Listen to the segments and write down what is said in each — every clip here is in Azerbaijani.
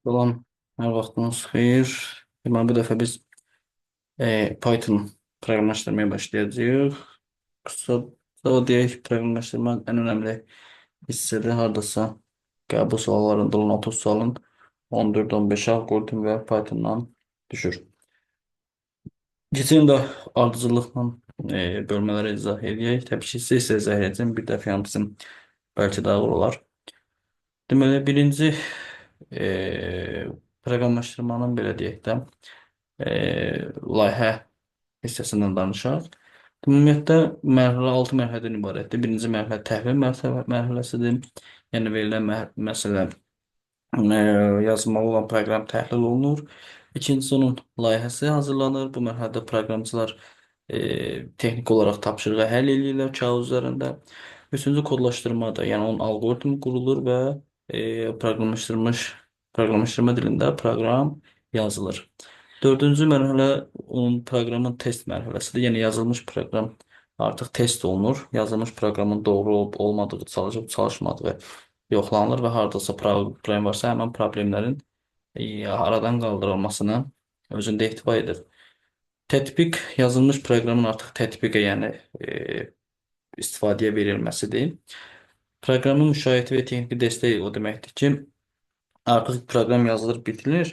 Salam, hər vaxtınız xeyir. Deməli, bu dəfə biz Python proqramlaşdırmaya başlayacağıq. Qısa deyək, proqramlaşdırmanın ən önəmli hissədə hardasa qəbul suallarında olan 30 sualın 14-15 alqoritm və Pythondan düşür. Keçən də ardıcıllıqla bölmələri izah edək. Təbii ki, sizə izah edəcəm. Bir dəfə hamısını bəlkə də ağır olar. Deməli, birinci proqramlaşdırmanın belə deyək də layihə hissəsindən danışaq. Ümumiyyətlə mərhələ 6 mərhələdən ibarətdir. Birinci mərhələ təhlil mərhələsidir. Yəni verilən məsələ yazılmalı olan proqram təhlil olunur. İkincisi onun layihəsi hazırlanır. Bu mərhələdə proqramçılar texniki olaraq tapşırığı həll edirlər kağız üzərində. Üçüncü kodlaşdırmada, yəni onun alqoritmi qurulur və proqramlaşdırma dilində proqram yazılır. Dördüncü mərhələ onun proqramın test mərhələsidir. Yəni yazılmış proqram artıq test olunur. Yazılmış proqramın doğru olub olmadığı, çalışıb çalışmadığı yoxlanılır və hardasa problem varsa həmin problemlərin aradan qaldırılmasını özündə ehtiva edir. Tətbiq yazılmış proqramın artıq tətbiqə, yəni istifadəyə verilməsidir. Proqramın müşahidə və texniki dəstəyi o deməkdir ki, artıq proqram yazılır, bitirir.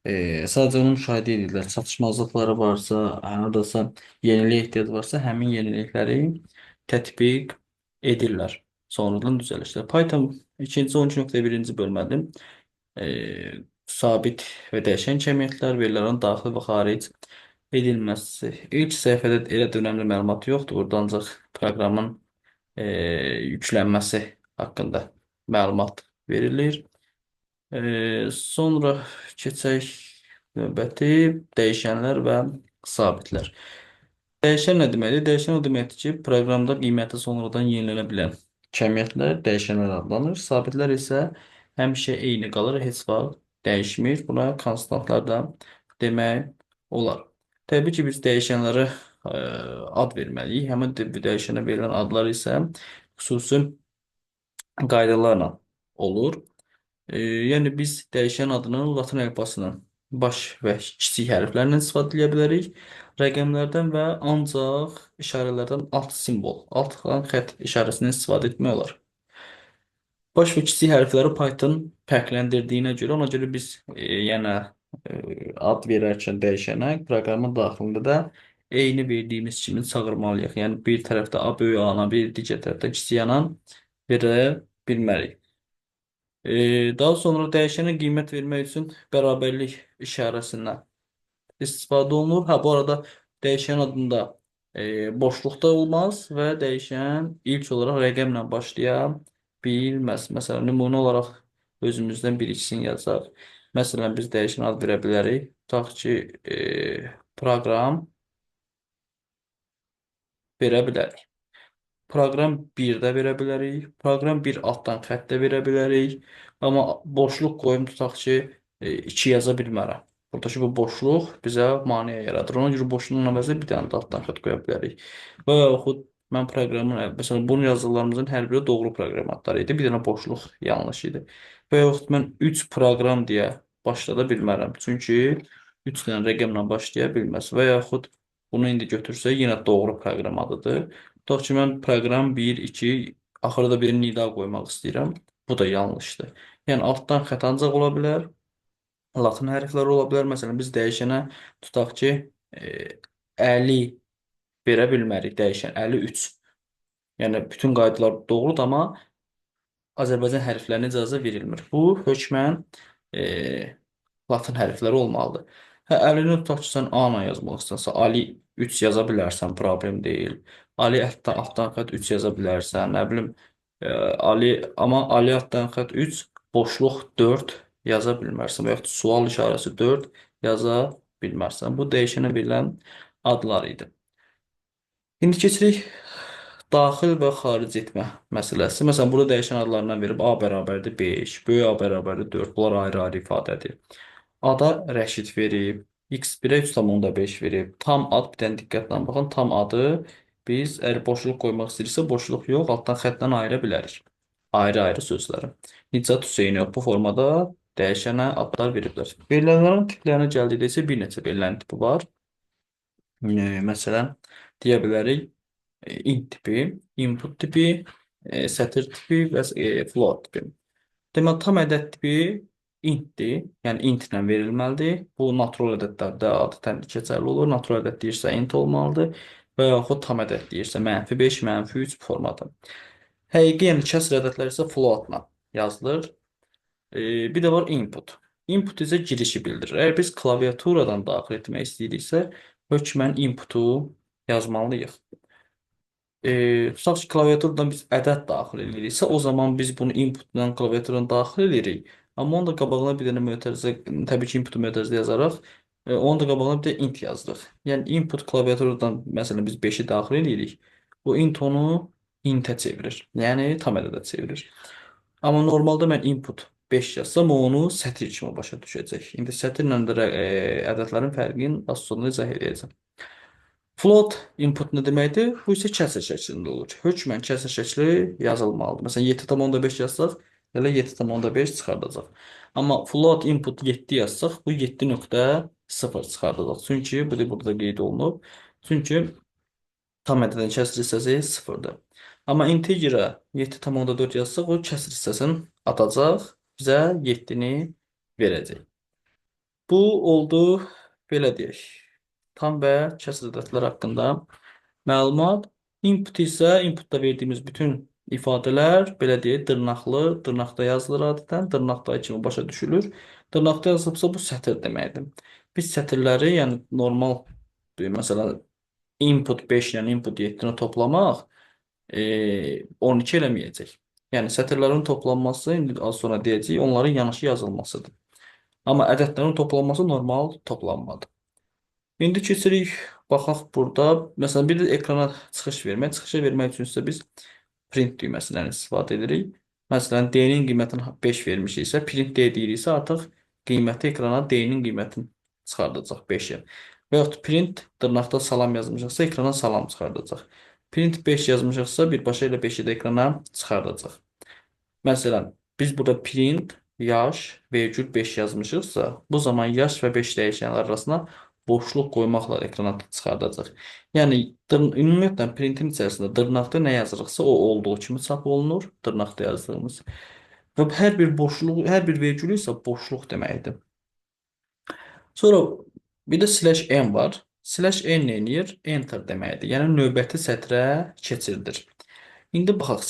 Sadəcə onu müşahidə edirlər. Çatışmazlıqları varsa, haradasa yeniliyə ehtiyac varsa, həmin yenilikləri tətbiq edirlər. Sonradan düzəlişlər. Python 12.1-ci bölmədir. Sabit və dəyişən kəmiyyətlər, verilərin daxil və xaric edilməsi. İlk səhifədə elə də önəmli məlumat yoxdur. Burada ancaq proqramın yüklənməsi haqqında məlumat verilir. Sonra keçək növbəti dəyişənlər və sabitlər. Dəyişən nə deməkdir? Dəyişən o deməkdir ki, proqramda qiyməti sonradan yenilənə bilən kəmiyyətlər dəyişənlər adlanır. Sabitlər isə həmişə eyni qalır, heç vaxt dəyişmir. Buna konstantlar da demək olar. Təbii ki, biz dəyişənlərə ad verməliyik. Həmin dəyişənə verilən adlar isə xüsusi qaydalarla olur. Yəni biz dəyişən adını latın əlifbasının baş və kiçik hərflərlə istifadə edə bilərik. Rəqəmlərdən və ancaq işarələrdən alt simvol, alt qalan xətt işarəsindən istifadə etmək olar. Baş və kiçik hərfləri Python fərqləndirdiyinə görə, ona görə biz yenə ad verərkən dəyişənə proqramın daxilində da eyni verdiyimiz kimi çağırmalıyıq. Yəni bir tərəfdə A böyük A-na, bir digər tərəfdə kiçik A-na verə bilmərik. Daha sonra dəyişənə qiymət vermək üçün bərabərlik işarəsindən istifadə olunur. Bu arada dəyişən adında boşluqda olmaz və dəyişən ilk olaraq rəqəmlə başlaya bilməz. Məsələn, nümunə olaraq özümüzdən bir ikisini yazaq. Məsələn, biz dəyişən ad verə bilərik. Tutaq ki, proqram verə bilərik. Proqram 1-də verə bilərik. Proqram 1 altdan xəttdə verə bilərik. Amma boşluq qoyum tutaq ki, 2 yaza bilmərəm. Buradakı bu boşluq bizə maneə yaradır. Ona görə boşluğun əvəzinə bir dənə də altdan xətt qoya bilərik. Və yaxud mən proqramın, məsələn, bunu yazılarımızın hər biri doğru proqram adları idi. Bir dənə boşluq yanlış idi. Və yaxud mən 3 proqram deyə başlada bilmərəm. Çünki 3 dənə rəqəmlə başlaya bilməz. Və yaxud bunu indi götürsək, yenə doğru proqram adıdır. Tutaq ki, mən proqram 1, 2, axırda bir nida qoymaq istəyirəm. Bu da yanlışdır. Yəni, altdan xətt ancaq ola bilər. Latın hərfləri ola bilər. Məsələn, biz dəyişənə tutaq ki, 50 verə bilmərik dəyişən. 53. Yəni, bütün qaydalar doğrudur, amma Azərbaycan hərflərinə icazə verilmir. Bu, hökmən latın hərfləri olmalıdır. Əlini tutaq ki, sən A-la yazmaq istəsən, Ali 3 yaza bilərsən, problem deyil. Ali altdan xətt 3 yaza bilərsən, nə bilim, amma Ali altdan xətt 3, boşluq 4 yaza bilmərsən və yaxud sual işarəsi 4 yaza bilmərsən. Bu dəyişənə verilən adlar idi. İndi keçirik daxil və xaric etmə məsələsi. Məsələn, burada dəyişən adlarından verib A bərabərdir 5, böyük A bərabərdir 4. Bunlar ayrı-ayrı ifadədir. A-da Rəşid verib, X1-ə 3,5 verib. Tam ad, bir dənə diqqətlə baxın, tam adı biz əgər boşluq qoymaq istəyirsə, boşluq yox, altdan xəttdən ayıra bilərik. Ayrı-ayrı sözləri. Nicat Hüseynov bu formada dəyişənə adlar veriblər. Verilənlərin tiplərinə gəldikdə isə bir neçə verilən tipi var. Məsələn, deyə bilərik int tipi, input tipi, sətir tipi və float tipi. Deməli, tam ədəd tipi intdir, yəni int ilə verilməlidir. Bu natural ədədlərdə adətən keçərli olur. Natural ədəd deyirsə int olmalıdır və yaxud tam ədəd deyirsə -5, -3 formada. Həqiqi, yəni kəsr ədədlər isə floatla yazılır. Bir də var input. Input isə girişi bildirir. Əgər biz klaviaturadan daxil etmək istəyiriksə, hökmən inputu yazmalıyıq. Tutaq ki, klaviaturdan biz ədəd daxil ediriksə, o zaman biz bunu inputla klaviaturdan daxil edirik. Amma onun da qabağına bir dənə mötərizə, təbii ki, inputu mötərizə yazaraq, onun da qabağına bir də int yazırıq. Yəni input klaviaturdan məsələn biz 5-i daxil edirik. Bu int onu intə çevirir. Yəni tam ədədə çevirir. Amma normalda mən input 5 yazsam, o onu sətir kimi başa düşəcək. İndi sətirlə də ədədlərin fərqini az sonra izah edəcəm. Float input nə deməkdir? Bu isə kəsr şəklində olur. Hökmən kəsr şəkli yazılmalıdır. Məsələn, 7,5 yazsaq, elə 7,5 çıxardacaq. Amma float input 7 yazsaq, bu 7,0 çıxardacaq. Çünki bu da burada qeyd olunub. Çünki tam ədədin kəsr hissəsi 0-dır. Amma integerə 7,4 yazsaq, o kəsr hissəsini atacaq, bizə 7-ni verəcək. Bu oldu, belə deyək, tam və kəsr ədədlər haqqında məlumat. Input isə inputda verdiyimiz bütün ifadələr, belə deyək, dırnaqlı, dırnaqda yazılır adətən, dırnaqda kimi başa düşülür. Dırnaqda yazılıbsa bu sətir deməkdir. Biz sətirləri, yəni normal, məsələn, input 5 ilə input 7-ni toplamaq 12 eləməyəcək. Yəni sətirlərin toplanması, indi az sonra deyəcəyik, onların yanaşı yazılmasıdır. Amma ədədlərin toplanması normal toplanmadır. İndi keçirik, baxaq burada. Məsələn, bir də ekrana çıxış vermək. Çıxışa vermək üçün isə biz print düyməsindən istifadə edirik. Məsələn, D-nin qiymətini 5 vermişiksə, print D deyiriksə, artıq qiyməti ekrana D-nin qiymətini çıxardacaq 5-i. Və yaxud print dırnaqda salam yazmışıqsa, ekrana salam çıxardacaq. Print 5 yazmışıqsa, birbaşa ilə 5-i də ekrana çıxardacaq. Məsələn, biz burada print yaş vergül 5 yazmışıqsa, bu zaman yaş və 5 dəyişənlər arasına boşluq qoymaqla ekrana çıxardacaq. Yəni, ümumiyyətlə printin içərisində dırnaqda nə yazırıqsa, o olduğu kimi çap olunur, dırnaqda yazdığımız. Və hər bir boşluq, hər bir vergül isə boşluq deməkdir. Sonra bir də slash n var. Slash n nə edir? Enter deməkdir. Yəni, növbəti sətrə keçirdir. İndi baxaq,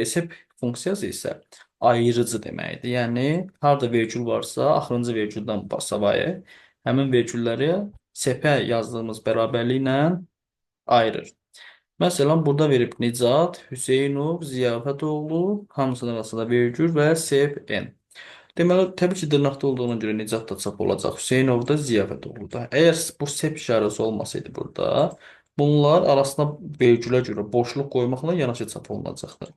sep funksiyası isə ayırıcı deməkdir. Yəni, harada vergül varsa, axırıncı vergüldən savayı həmin vergülləri sepə yazdığımız bərabərliklə ayırır. Məsələn, burada verib Nicat, Hüseynov, Ziyafətoğlu, hamısının arasında vergül və sep n. Deməli, təbii ki, dırnaqda olduğuna görə Nicat da çap olacaq, Hüseynov da, Ziyafətoğlu da. Əgər bu sep işarəsi olmasaydı burada, bunlar arasına vergülə görə boşluq qoymaqla yanaşı çap olunacaqdır.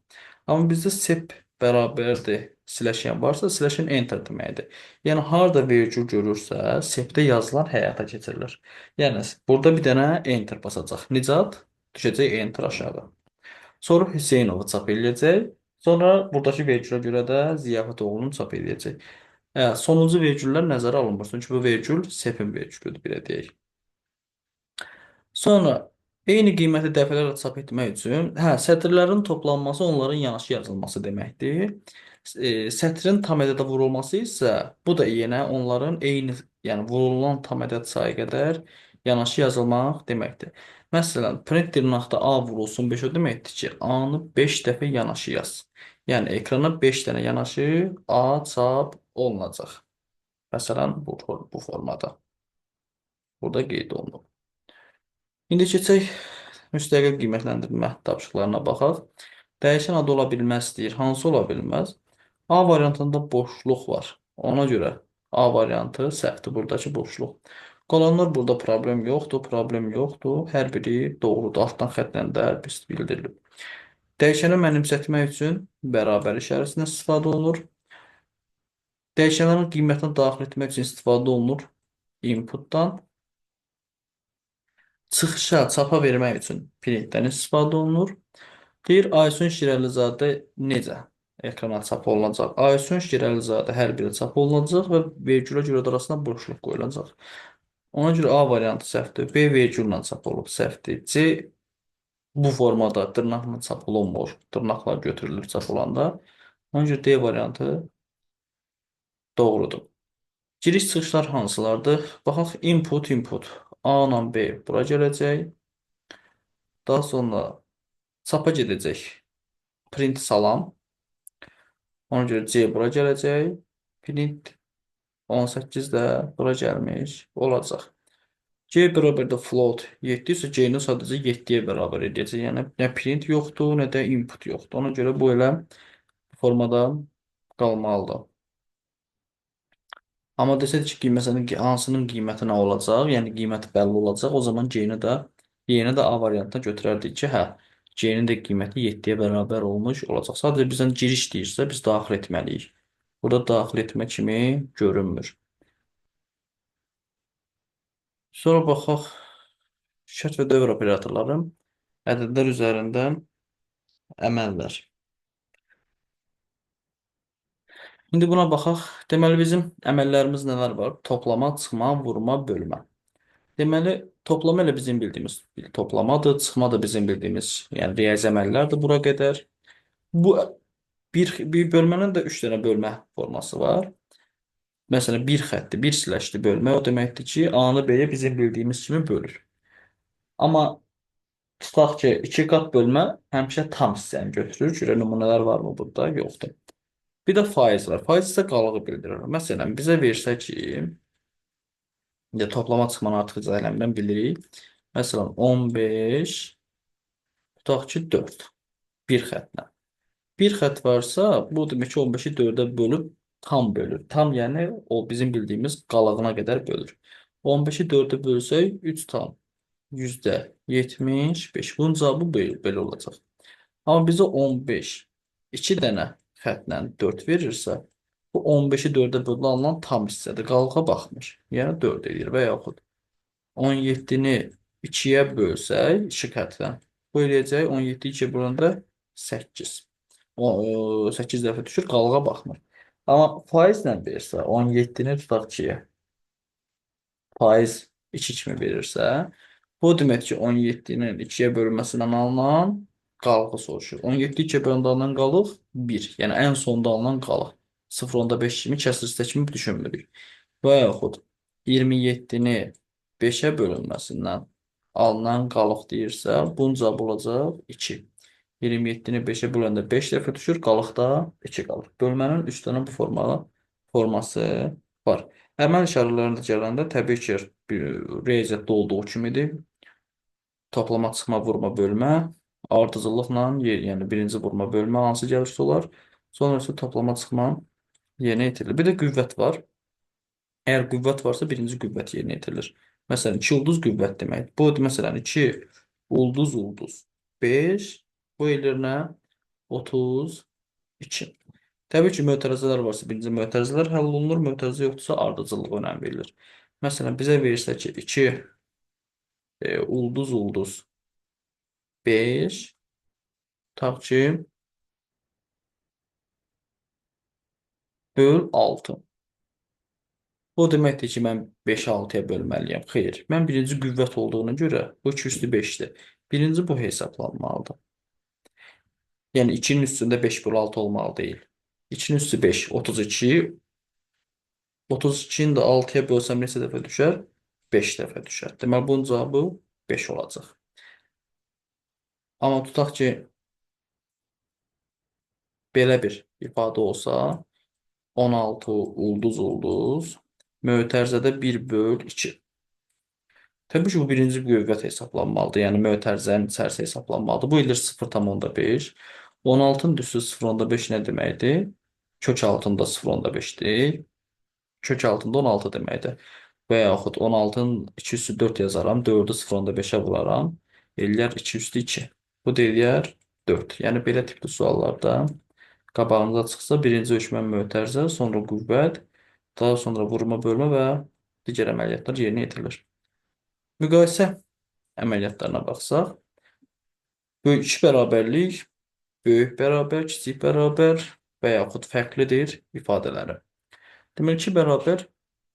Amma bizdə sep bərabərdir, siləşən varsa, siləşən enter deməkdir. Yəni, harada vergül görürsə, sepdə yazılan həyata keçirilir. Yəni, burada bir dənə enter basacaq. Nicat düşəcək enter aşağı. Sonra Hüseynovu çap eləyəcək. Sonra buradakı vergülə görə də Ziyafətoğlunu çap eləyəcək. Sonuncu vergüllər nəzərə alınmır. Çünki bu vergül sepin vergülüdür, belə deyək. Sonra eyni qiyməti dəfələrlə çap etmək üçün, sətirlərin toplanması onların yanaşı yazılması deməkdir. Sətrin tam ədədə vurulması isə bu da yenə onların eyni, yəni vurulan tam ədəd sayı qədər yanaşı yazılmaq deməkdir. Məsələn, print dırnaqda A vurulsun 5 o deməkdir ki, A-nı 5 dəfə yanaşı yaz. Yəni ekrana 5 dənə yanaşı A çap olunacaq. Məsələn, bu formada. Burada qeyd olunub. İndi keçək müstəqil qiymətləndirmə tapşırıqlarına baxaq. Dəyişən adı ola bilməz deyir. Hansı ola bilməz? A variantında boşluq var. Ona görə A variantı səhvdir, buradakı boşluq. Qalanlar burada problem yoxdur, problem yoxdur. Hər biri doğrudur. Altdan xəttlə də bildirilib. Dəyişəni mənimsətmək üçün bərabər işarəsindən istifadə olunur. Dəyişənlərin qiymətini daxil etmək üçün istifadə olunur inputdan. Çıxışa, çapa vermək üçün printdən istifadə olunur. Deyir, Aysun Şirəlizadə necə? ekrana çap olunacaq. Aysunç Girəlizadə hər biri çap olunacaq və vergülə görə də arasına boşluq qoyulacaq. Ona görə A variantı səhvdir. B vergülla çap olub səhvdir. C bu formada dırnaqla çap olunmur. Dırnaqlar götürülür çap olanda. Ona görə D variantı doğrudur. Giriş çıxışlar hansılardır? Baxaq input. A ilə B bura gələcək. Daha sonra çapa gedəcək. Print salam. Ona görə C bura gələcək. Print 18 də bura gəlmiş olacaq. C bərabər də float 7 isə C-ni sadəcə 7-yə bərabər edəcək. Yəni nə print yoxdur, nə də input yoxdur. Ona görə bu elə formada qalmalıdır. Amma desək ki, məsələn, hansının qiyməti nə olacaq, yəni qiyməti bəlli olacaq, o zaman Y-ni də A variantına götürərdik ki, hə, C-nin də qiyməti 7-yə bərabər olmuş olacaq. Sadəcə bizdən giriş deyirsə, biz daxil etməliyik. Burada daxil etmə kimi görünmür. Sonra baxaq şərt və dövr operatorları ədədlər üzərində əməllər. İndi buna baxaq. Deməli bizim əməllərimiz nələr var? Toplama, çıxma, vurma, bölmə. Deməli, toplama elə bizim bildiyimiz bir toplamadır, çıxma da bizim bildiyimiz, yəni riyazi əməllərdir bura qədər. Bu bir bölmənin də 3 dənə bölmə forması var. Məsələn, bir xətti, bir siləşli bölmə o deməkdir ki, A-nı B-yə bizim bildiyimiz kimi bölür. Amma tutaq ki, 2 qat bölmə həmişə tam hissəni götürür. Görə nümunələr varmı burada? Yoxdur. Bir də faiz var. Faiz isə qalığı bildirir. Məsələn, bizə versə ki, ya toplama çıxmanı artıq izah eləmirəm, bilirik. Məsələn, 15 tutaq ki, 4. Bir xəttlə. Bir xətt varsa, bu demək ki, 15-i 4-ə bölüb tam bölür. Tam yəni o bizim bildiyimiz qalığına qədər bölür. 15-i 4-ə bölsək 3 tam %75. Bunun cavabı belə olacaq. Amma bizə 15 2 dənə xəttlə 4 verirsə, bu 15-i 4-ə bölüb alınan tam hissədir. Qalığa baxmır. Yəni 4 edir və yaxud 17-ni 2-yə bölsək, 2 xəttdən. Bu eləyəcək 17-i 2-yə böləndə 8. O 8 dəfə düşür, qalığa baxmır. Amma faizlə versə, 17-ni tutaq ki, faiz 2 kimi verirsə, bu demək ki, 17-nin 2-yə bölünməsindən alınan qalığı soruşur. 17 2-yə böləndə alınan qalıq 1. Yəni ən sonda alınan qalıq. 0.5 kimi kəsr kimi düşünmürük. Və yaxud 27-ni 5-ə bölünməsindən alınan qalıq deyirsə, bunun cavabı olacaq 2. 27-ni 5-ə böləndə 5 dəfə düşür, qalıqda 2 qalır. Bölmənin 3 dənə bu forması var. Əməl işarələrində gələndə təbii ki, riyaziyyatda olduğu kimidir. Toplama, çıxma, vurma, bölmə, ardıcıllıqla, yəni birinci vurma, bölmə hansı gəlirsə olar. Sonra isə toplama, çıxma yerinə yetirilir. Bir də qüvvət var. Əgər qüvvət varsa, birinci qüvvət yerinə yetirilir. Məsələn, 2 ulduz qüvvət demək. Bu, məsələn, 2 ulduz 5, bu eləyir nə? 32. Təbii ki, mötərizələr varsa, birinci mötərizələr həll olunur, mötərizə yoxdursa ardıcıllığa önəm verilir. Məsələn, bizə verirsə ki, 2 ulduz 5 tutaq ki, böl 6. Bu deməkdir ki, mən 5-i 6-ya bölməliyəm. Xeyr, mən birinci qüvvət olduğuna görə bu 2 üstü 5-dir. Birinci bu hesablanmalıdır. Yəni 2-nin üstündə 5 bölü 6 olmalı deyil. 2-nin üstü 5, 32. 32-ni də 6-ya bölsəm neçə dəfə düşər? 5 dəfə düşər. Deməli, bunun cavabı 5 olacaq. Amma tutaq ki, belə bir ifadə olsa, 16 ulduz mötərizədə 1 böl 2. Təbii ki, bu birinci qüvvət hesablanmalıdır. Yəni, mötərizənin içərisi hesablanmalıdır. Bu eləyir 0,5. 16-nın üstü 0,5 nə deməkdir? Kök altında 0,5-dir. Kök altında 16 deməkdir. Və yaxud 16-nın 2 üstü 4 yazaram. 4-ü 0,5-ə vuraram. Eləyər 2 üstü 2. Bu da eləyər 4. Yəni, belə tipli suallarda qabağımıza çıxsa, birinci hökmən mötərizə, sonra qüvvət, daha sonra vurma, bölmə və digər əməliyyatlar yerinə yetirilir. Müqayisə əməliyyatlarına baxsaq, böyük 2 bərabərlik, böyük bərabər, kiçik bərabər, və yaxud fərqlidir ifadələri. Deməli 2 bərabər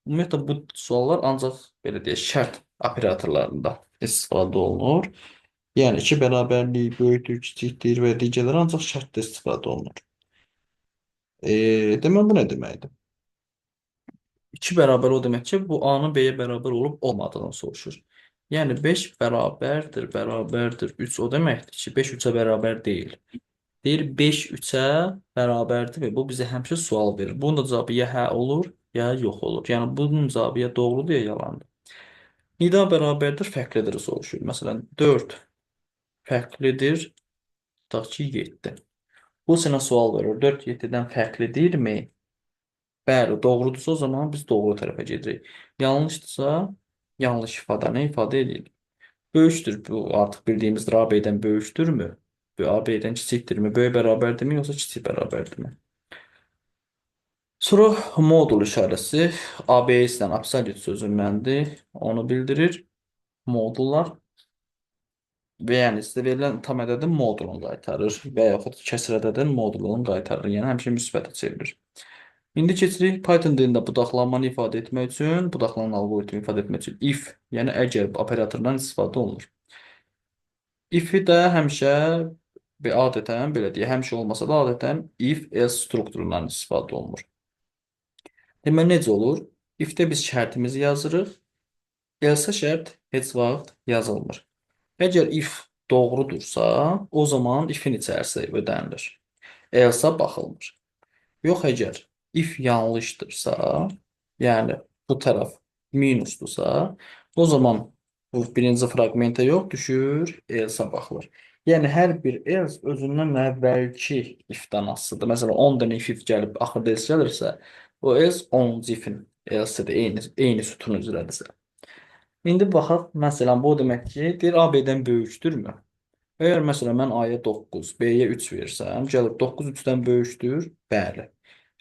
ümumiyyətlə bu suallar ancaq belə deyək şərt operatorlarında istifadə olunur. Yəni 2 bərabərlik, böyükdür, kiçikdir və digərləri ancaq şərtdə istifadə olunur. Deməli bu nə deməkdir? 2 bərabər o demək ki, bu A-nın B-yə bərabər olub olmadığını soruşur. Yəni 5 bərabərdir 3 o deməkdir ki, 5 3-ə bərabər deyil. Deyir 5 3-ə bərabərdir və bu bizə həmişə sual verir. Bunun da cavabı ya hə olur, ya yox olur. Yəni bunun cavabı ya doğrudur, ya yalandır. Nida bərabərdir, fərqlidir soruşur. Məsələn, 4 fərqlidir, tutaq ki, 7. Bu sənə sual verir. 4 7-dən fərqlidirmi? Bəli, doğrudursa o zaman biz doğru tərəfə gedirik. Yanlışdırsa yanlış ifadəni ifadə edirik. Böyükdür bu artıq bildiyimizdir. A B-dən böyükdürmü? A B-dən kiçikdirmi? Böyük bərabərdirmi yoxsa kiçik bərabərdirmi? Sonra modul işarəsi ABS-dən absolut sözündəndir. Onu bildirir. Modullar və yəni sizə verilən tam ədədin modulunu qaytarır və yaxud kəsr ədədin modulunu qaytarır. Yəni həmişə müsbətə çevrilir. İndi keçirik Python dilində budaqlanmanı ifadə etmək üçün, budaqlanan alqoritmi ifadə etmək üçün if, yəni əgər operatorundan istifadə olunur. If-i də həmişə və adətən belə deyə, həmişə olmasa da adətən if else strukturundan istifadə olunur. Deməli necə olur? If-də biz şərtimizi yazırıq. Else şərt heç vaxt yazılmır. Əgər if doğrudursa, o zaman if-in içərisi ödənilir. Else-a baxılmır. Yox əgər if yanlışdırsa, yəni bu tərəf minusdursa, o zaman bu birinci fraqmentə yox düşür, else-a baxılır. Yəni hər bir else özündən əvvəlki if-dən asılıdır. Məsələn 10 dənə if gəlib axırda else gəlirsə, o else 10-cu if-in else-dir, eyni sütun üzrədirsə. İndi baxaq, məsələn bu o demək ki, deyir A B-dən böyükdürmü? Əgər məsələn mən A-ya 9, B-yə 3 versəm, gəlir 9 3-dən böyükdür? Bəli.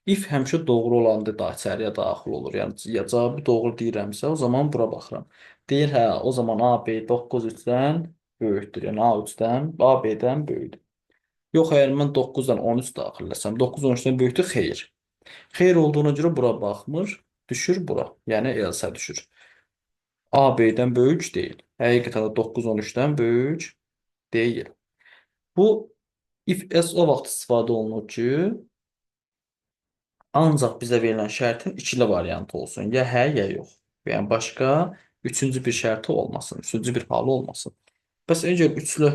If həmişə doğru olanda da içəriyə daxil olur. Yəni ya cavabı doğru deyirəmsə, o zaman bura baxıram. Deyir hə, o zaman A B 9 3-dən böyükdür. Yəni A 3-dən, A B-dən böyükdür. Yox, əgər mən 9-dan 13 daxilləsəm, 9 13-dən böyükdür, xeyr. Xeyr olduğuna görə bura baxmır, düşür bura. Yəni else düşür. A B-dən böyük deyil. Həqiqətən də 9 13-dən böyük deyil. Bu if else o vaxt istifadə olunur ki, ancaq bizə verilən şərtin ikili variantı olsun. Ya hə, ya yox. Yəni başqa üçüncü bir şərti olmasın, üçüncü bir halı olmasın. Bəs əgər üçlü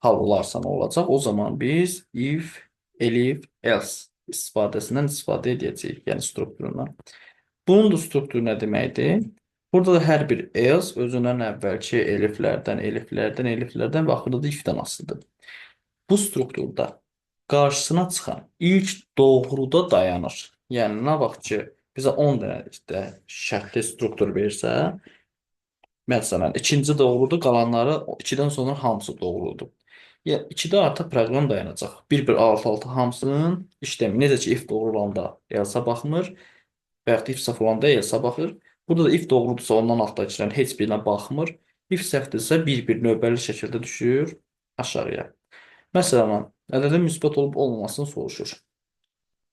hal olarsa nə olacaq? O zaman biz if, elif, else istifadəsindən istifadə edəcəyik, yəni strukturundan. Bunun da strukturu nə deməkdir? Burada da hər bir else özündən əvvəlki eliflərdən və axırda da if-dən asılıdır. Bu strukturda qarşısına çıxan ilk doğruda dayanır. Yəni nə vaxt ki bizə 10 dənə işte şərtli struktur versə, məsələn, ikinci doğrudur, qalanları 2-dən sonra hamısı doğrudur. Yəni 2-də artıq proqram dayanacaq. Bir-bir alt-alta hamısının işləmi. Necə ki if doğru olanda else baxmır və yaxud if səhv olanda else baxır. Burada da if doğrudursa ondan altdakilərin heç birinə baxmır. If səhvdirsə bir-bir növbəli şəkildə düşür aşağıya. Məsələn, ədədin müsbət olub olmamasını soruşur.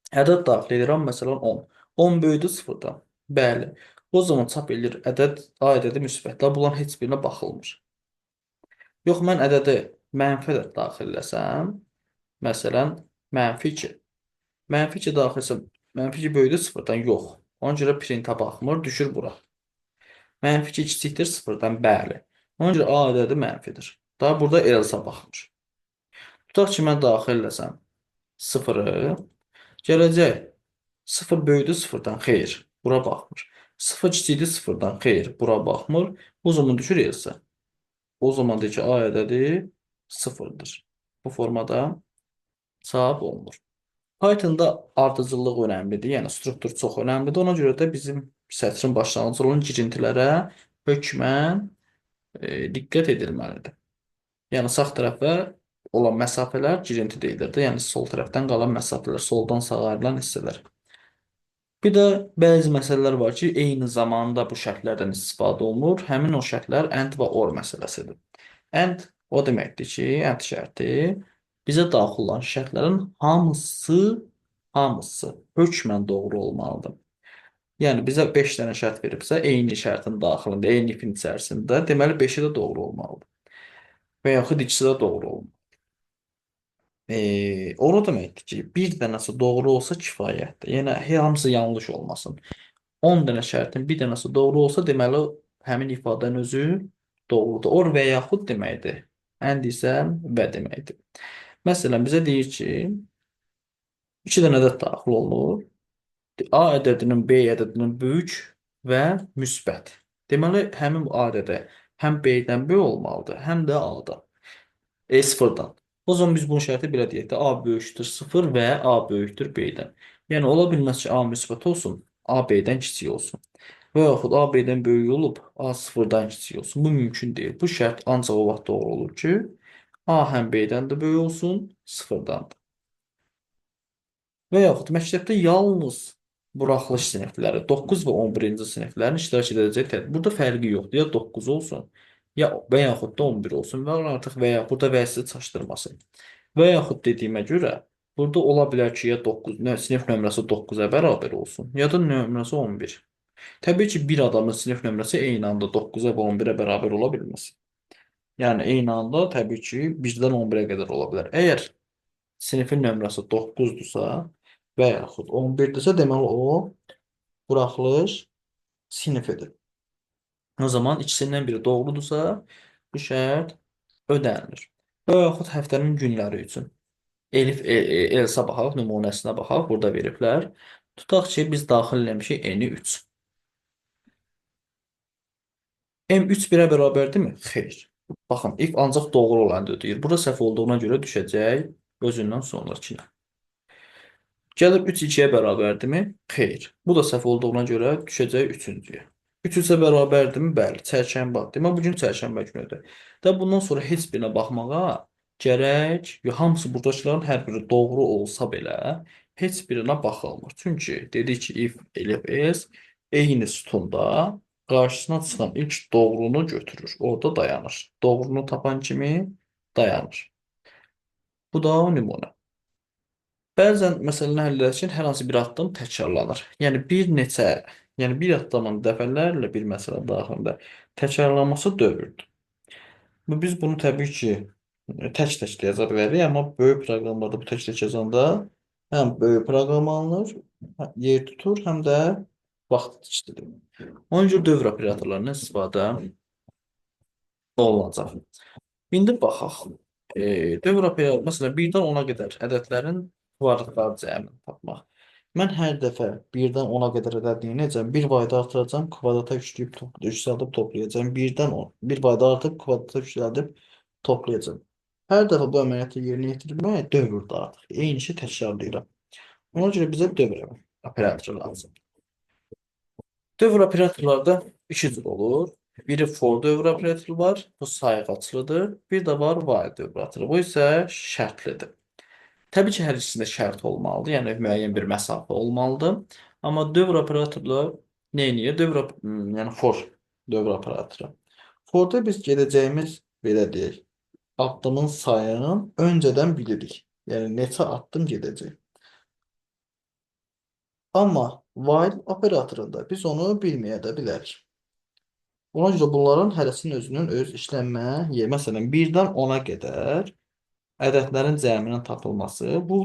Ədəd daxil edirəm, məsələn 10. 10 böyüdür 0-dan. Bəli. O zaman çap edir ədəd, A ədədi müsbətlər. Bunların heç birinə baxılmır. Yox, mən ədədi mənfi ədəd daxilləsəm, məsələn, mənfi 2. Mənfi 2 daxilsəm, mənfi 2 böyüdür 0-dan. Yox. Ona görə printə baxmır, düşür bura. Mənfi 2 kiçikdir 0-dan. Bəli. Ona görə A ədədi mənfidir. Daha burada else baxmır. Tutaq ki, mən daxilləsəm 0-ı, gələcək 0 böyüdür 0-dan, xeyr, bura baxmır. 0 kiçikdir 0-dan, xeyr, bura baxmır. O zaman düşür else. O zaman deyir ki, A ədədi 0-dır. Bu formada cavab olunur. Pythonda ardıcıllıq önəmlidir, yəni struktur çox önəmlidir. Ona görə də bizim sətrin başlanğıcı olan girintilərə hökmən diqqət edilməlidir. Yəni sağ tərəfə olan məsafələr girinti deyilir də, yəni sol tərəfdən qalan məsafələr, soldan sağa ayrılan hissələr. Bir də bəzi məsələlər var ki, eyni zamanda bu şərtlərdən istifadə olunur. Həmin o şərtlər and və or məsələsidir. And o deməkdir ki, and şərti bizə daxil olan şərtlərin hamısı hökmən doğru olmalıdır. Yəni bizə 5 dənə şərt veribsə, eyni şərtin daxilində, eyni ifin içərisində, deməli 5-i də doğru olmalıdır. Və yaxud ikisi də doğru olmalı. O da deməkdir ki, bir dənəsi doğru olsa kifayətdir. Yəni hamısı yanlış olmasın. 10 dənə şərtin bir dənəsi doğru olsa, deməli həmin ifadənin özü doğrudur. Or və yaxud deməkdir. And isə və deməkdir. Məsələn, bizə deyir ki, 2 dənə ədəd daxil olur. A ədədinin B ədədinin böyük və müsbət. Deməli, həmin A ədədi həm B-dən böyük olmalıdır, həm də A-dan. Sıfırdan. O zaman biz bu şərti belə deyək də, A böyükdür 0 və A böyükdür B-dən. Yəni, ola bilməz ki, A müsbət olsun, A B-dən kiçik olsun. Və yaxud A B-dən böyük olub, A 0-dan kiçik olsun. Bu mümkün deyil. Bu şərt ancaq o vaxt doğru olur ki, A həm B-dən də böyük olsun, 0-dan da. Və yaxud məktəbdə yalnız buraxılış sinifləri 9 və 11-ci siniflərin iştirak edəcək tədbir. Burada fərqi yoxdur. Ya 9 olsun, ya və yaxud da 11 olsun və artıq və ya burada vəzisi çaşdırmasın. Və yaxud dediyimə görə burada ola bilər ki, ya 9, sinif nömrəsi 9-a bərabər olsun, ya da nömrəsi 11. Təbii ki, bir adamın sinif nömrəsi eyni anda 9-a və 11-ə bərabər ola bilməz. Yəni eyni anda təbii ki, 1-dən 11-ə qədər ola bilər. Əgər sinifin nömrəsi 9-dursa və yaxud 11-dirsə, deməli o buraxılış sinifidir. O zaman ikisindən biri doğrudursa, bu şərt ödənilir. Və yaxud həftənin günləri üçün. Elif, Elsa baxaq, nümunəsinə baxaq, burada veriblər. Tutaq ki, biz daxil eləmişik eni 3. M3 1-ə bərabərdirmi? Xeyr. Baxın, if ancaq doğru olanı ödəyir. Burada səhv olduğuna görə düşəcək özündən sonrakına. Gəlir 3 2-yə bərabərdirmi? Xeyr. Bu da səhv olduğuna görə düşəcək 3-cüyə. 3 3-ə bərabərdirmi? Bəli. Çərşənbə. Demək, bugün çərşənbə günüdür. Və bundan sonra heç birinə baxmağa gərək, hamısı buradakıların hər biri doğru olsa belə, heç birinə baxılmır. Çünki dedik ki, if, elif, else eyni sütunda qarşısına çıxan ilk doğrunu götürür. Orada dayanır. Doğrunu tapan kimi dayanır. Bu da nümunə. Bəzən məsələni həll edərkən hər hansı bir addım təkrarlanır. Yəni bir neçə, yəni bir addımın dəfələrlə bir məsələ daxilində təkrarlanması dövrdür. Və biz bunu təbii ki, tək-tək də yaza bilərik, amma böyük proqramlarda bu tək-tək yazanda həm böyük proqram alınır, yer tutur, həm də vaxt işlədir. Onun üçün dövr operatorlarından istifadə olunacaq. İndi baxaq. Dövr operator, məsələn, 1-dən 10-a qədər ədədlərin kvadratları cəmini tapmaq. Mən hər dəfə 1-dən 10-a qədər ədədini necəm? Bir vayda artıracam, kvadrata yüksəldib toplayacam. 1-dən 10, bir vayda artıb kvadrata yüksəldib toplayacam. Hər dəfə bu əməliyyatı yerinə yetirmək dövrdür artıq. Eyni işi təkrarlayıram. Ona görə bizə dövr operatoru lazım. Dövr operatorlarda iki cür olur. Biri for dövr operatoru var. Bu sayğaclıdır. Bir də var while dövr operatoru. Bu isə şərtlidir. Təbii ki, hər ikisində şərt olmalıdır. Yəni müəyyən bir məsafə olmalıdır. Amma dövr operatoru nə edir? Yəni for dövr operatoru. Forda biz gedəcəyimiz belə deyək, addımın sayını öncədən bilirik. Yəni neçə addım gedəcək. Amma while operatorunda biz onu bilməyə də bilərik. Ona görə bunların hərəsinin özünün öz işlənmə yeri. Məsələn, 1-dən 10-a qədər ədədlərin cəminin tapılması bu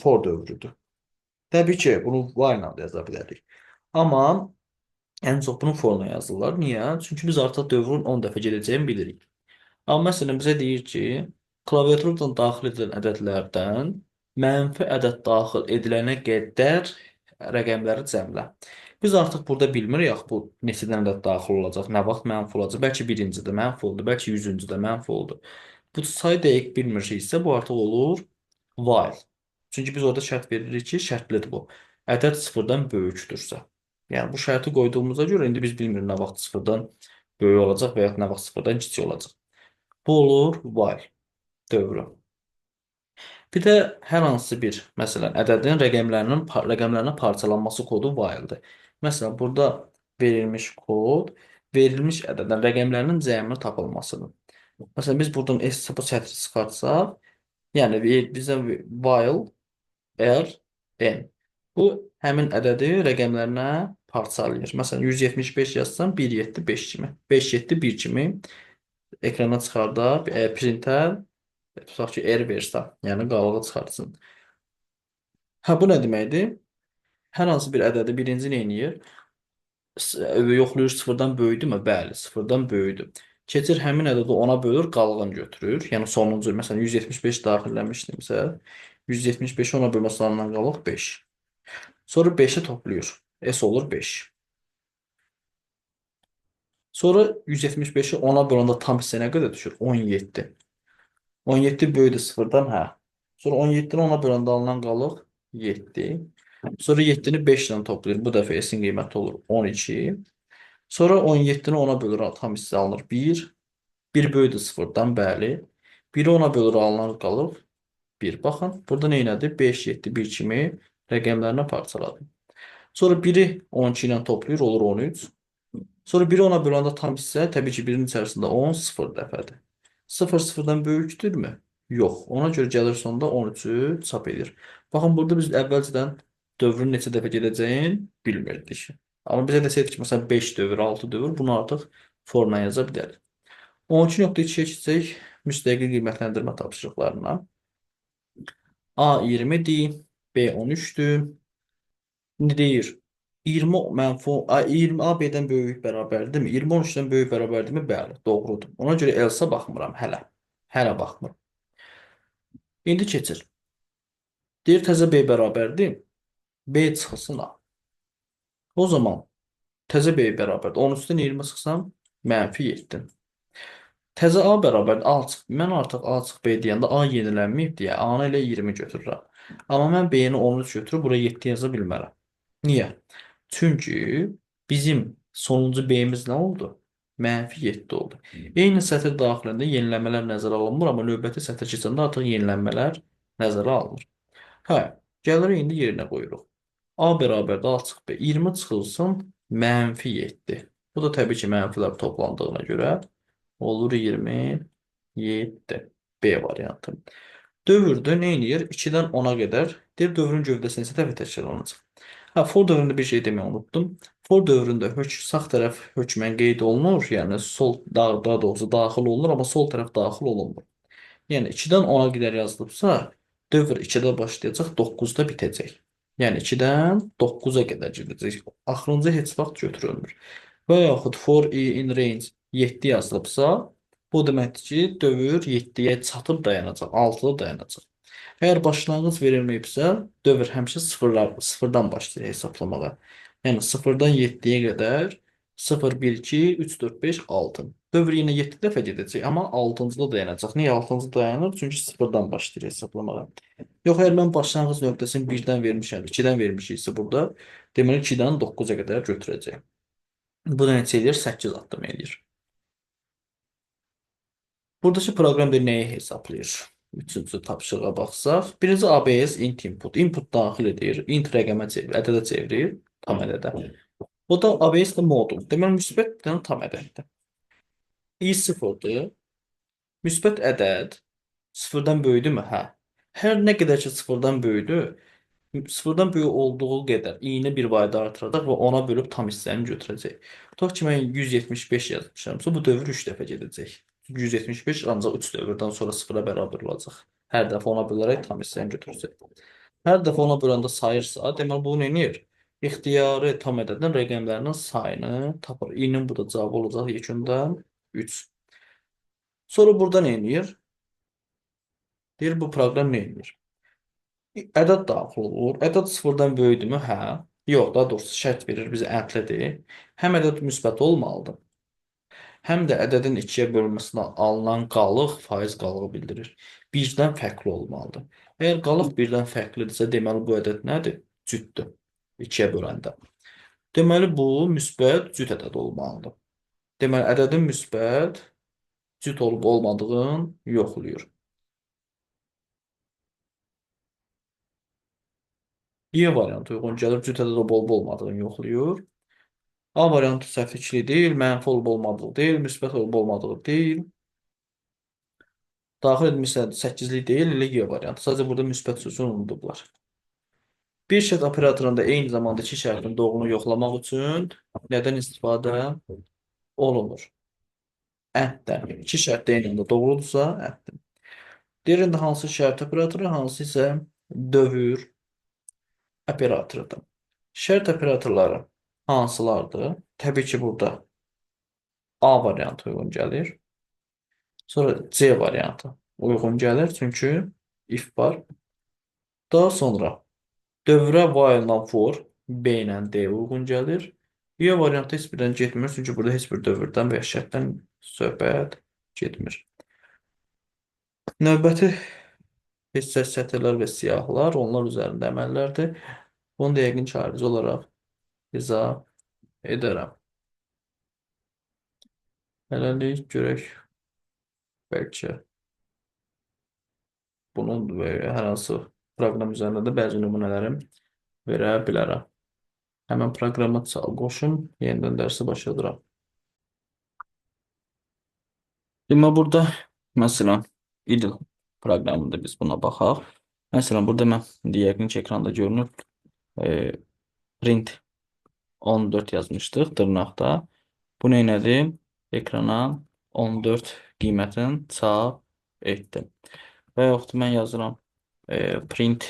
for dövrüdür. Təbii ki, bunu while ilə də yaza bilərik. Amma ən çox bunu for-la yazırlar. Niyə? Çünki biz artıq dövrün 10 dəfə gedəcəyini bilirik. Amma məsələn bizə deyir ki, klaviaturdan daxil edilən ədədlərdən mənfi ədəd daxil edilənə qədər rəqəmləri cəmlə. Biz artıq burada bilmirik axı bu neçədən ədəd daxil olacaq, nə vaxt mənfi olacaq. Bəlkə birincidə mənfi oldu, bəlkə 100-cüdə mənfi oldu. Bu sayı dəqiq bilmiriksə, bu artıq olur while. Çünki biz orada şərt veririk ki, şərtlidir bu. Ədəd sıfırdan böyükdürsə. Yəni bu şərti qoyduğumuza görə indi biz bilmirik nə vaxt sıfırdan böyük olacaq və ya nə vaxt sıfırdan kiçik olacaq. Bu olur while dövrü. Bir də hər hansı bir, məsələn, ədədin rəqəmlərinə parçalanması kodu while-dir. Məsələn, burada verilmiş kod, verilmiş ədədin rəqəmlərinin cəminin tapılmasıdır. Məsələn, biz buradan S sıfır çətiri çıxartsaq, yəni bizə while əgər n. Bu həmin ədədi rəqəmlərinə parçalayır. Məsələn, 175 yazsam 1, 7, 5 kimi. 5, 7, 1 kimi ekrana çıxardaq, printer tutaq ki, error versə, yəni qalığı çıxartsın. Hə, bu nə deməkdir? Hər hansı bir ədədi birinci nə edir? Yoxlayır sıfırdan böyüdümü? Bəli, sıfırdan böyüdü. Keçir həmin ədədi ona bölür, qalığını götürür. Yəni sonuncu, məsələn 175 daxilləmişdimsə, 175-i ona bölməsi alınan qalıq 5. Sonra 5-i toplayır. S olur 5. Sonra 175-i ona böləndə tam hissə nə qədər düşür? 17. 17 böyüdü sıfırdan, hə. Sonra 17-ni ona böləndə alınan qalıq 7. Sonra 7-ni 5 ilə toplayır. Bu dəfə S-in qiyməti olur 12. Sonra 17-ni ona bölür, tam hissə alınır 1. 1 böyüdür sıfırdan, bəli. 1-i ona bölür, alınan qalır 1. Baxın, burada nə elədi? 5, 7, 1 kimi rəqəmlərinə parçaladı. Sonra 1-i 12 ilə toplayır, olur 13. Sonra 1-i ona böləndə tam hissə, təbii ki, 1-in içərisində 10, 0 dəfədir. 0 sıfırdan böyükdürmü? Yox. Ona görə gəlir sonunda 13-ü çap edir. Baxın, burada biz əvvəlcədən dövrün neçə dəfə gedəcəyini bilmirdik. Amma bizə desəydik ki, məsələn 5 dövr, 6 dövr, bunu artıq formaya yaza bilərik. 12.2-yə keçsək, müstəqil qiymətləndirmə tapşırıqlarına. A20-dir, B13-dür. İndi deyir, 20 mənfi 20 AB-dən böyük bərabərdirmi? 20 13-dən böyük bərabərdirmi? Bəli, doğrudur. Ona görə else baxmıram hələ. Hələ baxmıram. İndi keçir. Deyir təzə B bərabərdir. B çıxsın A. O zaman təzə B bərabərdir. 13-dən 20 çıxsam -7. Təzə A bərabərdir. A çıx. Mən artıq A çıx B deyəndə A yenilənməyib deyə A-nı elə 20 götürürəm. Amma mən B-ni 13 götürüb bura 7 yaza bilmərəm. Niyə? Çünki bizim sonuncu B-miz nə oldu? -7 oldu. Eyni sətr daxilində yeniləmələr nəzərə alınmır, amma növbəti sətr keçəndə artıq yenilənmələr nəzərə alınır. Hə, gəlirik indi yerinə qoyuruq. A bərabərdə A çıx B. 20 çıxılsın -7. Bu da təbii ki, mənfilər toplandığına görə olur 27. B variantı. Dövrdə nə eləyir? 2-dən 10-a qədər. Deyir, dövrün gövdəsi neçə dəfə təkrar olunacaq? Hə, for dövründə bir şey deməyi unutdum. For dövründə sağ tərəf hökmən qeyd olunur, yəni sol daha doğrusu daxil olunur, amma sol tərəf daxil olunmur. Yəni 2-dən 10-a qədər yazılıbsa, dövr 2-də başlayacaq, 9-da bitəcək. Yəni 2-dən 9-a qədər gedəcək. Axırıncı heç vaxt götürülmür. Və yaxud for i in range 7 yazılıbsa, bu deməkdir ki, dövr 7-yə çatıb dayanacaq, 6-da dayanacaq. Əgər başlanğıc verilməyibsə, dövr həmişə sıfırdan başlayır hesablamağa. Yəni 0-dan 7-yə qədər 0, 1, 2, 3, 4, 5, 6. Dövr yenə 7 dəfə gedəcək, amma 6-cıda dayanacaq. Niyə 6-cı dayanır? Çünki 0-dan başlayır hesablamağa. Yox, əgər mən başlanğıc nöqtəsini 1-dən vermişəm, 2-dən vermişiksə burada, deməli 2-dən 9-a qədər götürəcək. Bu da neçə eləyir? 8 addım eləyir. Buradakı proqram bir nəyi hesablayır? Üçüncü tapşırığa baxsaq. Birinci ABS int input. Input daxil edir. Int rəqəmə çevirir, ədədə çevirir. Tam ədədə. Bu da ABS də modul. Deməli, müsbət bir tam ədəddir. I sıfırdır. Müsbət ədəd sıfırdan böyüdümü? Hə. Hər nə qədər ki sıfırdan böyüdü, sıfırdan böyük olduğu qədər i-ni bir vayda artıracaq və ona bölüb tam hissəni götürəcək. Tutaq ki, mən 175 yazmışamsa, bu dövr 3 dəfə gedəcək. 175 ancaq 3 dövrdən sonra sıfıra bərabər olacaq. Hər dəfə ona bölərək tam hissəni götürəcək. Hər dəfə ona böləndə sayırsa, deməli bu nə edir? İxtiyari tam ədədin rəqəmlərinin sayını tapır. i-nin bu da cavabı olacaq yekunda 3. Sonra burada nə edir? Deyir, bu proqram nə edir? Ədəd daxil olur. Ədəd sıfırdan böyüdümü? Hə. Yox, daha doğrusu şərt verir, bizə ədlədir. Həm ədəd müsbət olmalıdır, həm də ədədin 2-yə bölünməsinə alınan qalıq faiz qalığı bildirir. Birdən fərqli olmalıdır. Əgər qalıq birdən fərqlidirsə, deməli bu ədəd nədir? Cütdür. 2-yə böləndə. Deməli bu müsbət cüt ədəd olmalıdır. Deməli ədədin müsbət cüt olub olmadığını yoxlayır. Y variantı uyğun gəlir, cüt ədəd olub olmadığını yoxlayır. A variantı səhvlikli deyil, mənfi olub olmadığı deyil, müsbət olub olmadığı deyil. Daxil edilmiş 8-lik deyil, elə Y variantı. Sadəcə burada müsbət sözünü unudublar. Bir şərt operatorunda eyni zamanda iki şərtin doğruluğunu yoxlamaq üçün nədən istifadə olunur? And-dən. İki şərt də eyni anda doğrudursa, and. Diğerində hansı şərt operatoru, hansı isə dövr operatorudur. Şərt operatorları hansılardır? Təbii ki, burada A variantı uyğun gəlir. Sonra C variantı uyğun gəlir, çünki if var. Daha sonra dövrə while-la for B ilə D uyğun gəlir. E variantı heç birdən getmir, çünki burada heç bir dövrdən və ya şərtdən söhbət getmir. Növbəti hissə sətirlər və siyahılar, onlar üzərində əməllərdir. Bunu da yəqin ki, ayrıca olaraq izah edərəm. Hələlik görək, bəlkə bunun hər hansı proqram üzərində də bəzi nümunələrim verə bilərəm. Həmən proqrama qoşum, yenidən dərsi başladıram. Demək, burada, məsələn, idle proqramında biz buna baxaq. Məsələn, burada mən yəqin ki, ekranda görünür, print 14 yazmışdıq dırnaqda. Bu nədir? Ekrana 14 qiymətini çap etdim. Və yaxud mən yazıram print